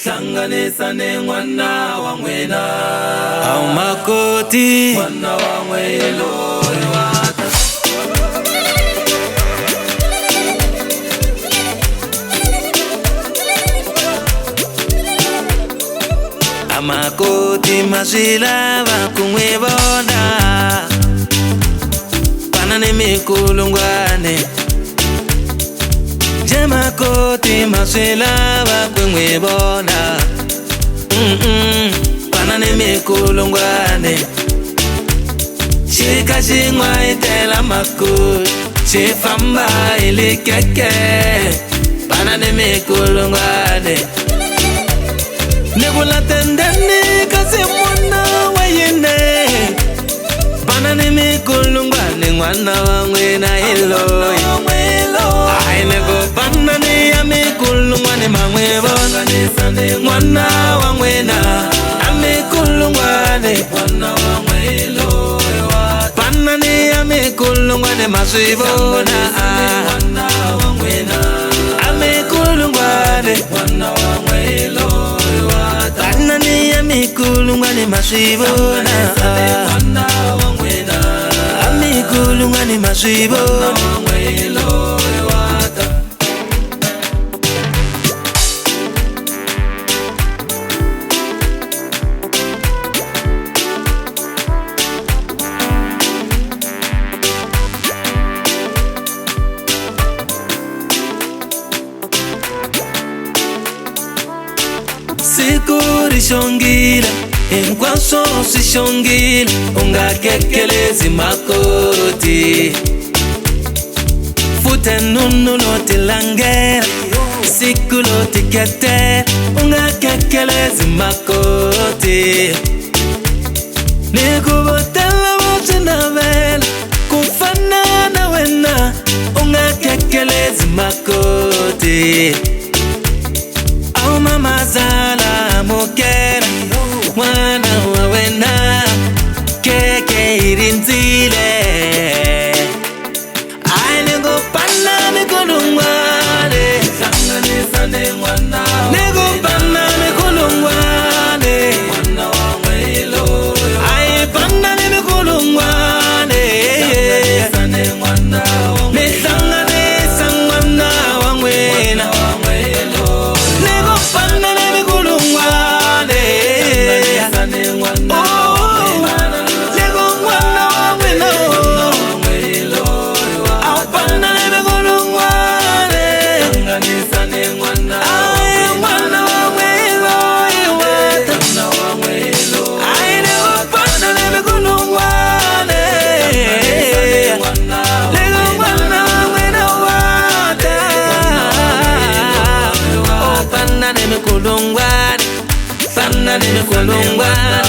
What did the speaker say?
Hlanganisa ne mwana wa mwena au makoti mwana wa mwelo wata amakoti maswila bakumwebona panane mikulungwane jemakoti maswila bakumwebona panane mikulungwane shika shingwa itela makoti shifamba ilikeke panane mikulungwane Nebula tendeni kasi mwana wa yene Banane mikulungwane mwana wa mwena hilo Ay nego banane ya mikulungwane mamwebona Mwana wa mwena amikulungwane Mwana wa mwelo Banane ya mikulungwane maswibona Mwana wa mwena amikulungwane Mwana wa mwelo Panani ya mikulungwane maswibona amikulungwane maswibona Sikuri shongile, enkwaso si shongile, unga kekelezi makoti. Fute nunu loti langera, siku loti kete, unga kekelezi makoti. Nikubotela wachina vela, kufana na wena, unga kekelezi makoti. Au mama zala mokera mwana wa wena keke irinzile Ay nego pana mikulungwane Hlanganisa ne mwana nego pana mikulungwane Mwana wa mwelo Ay pana mikulungwane Hlanganisa ne mwana wa mwelo Hlanganisa mwana wa mwena Panane mikulungwane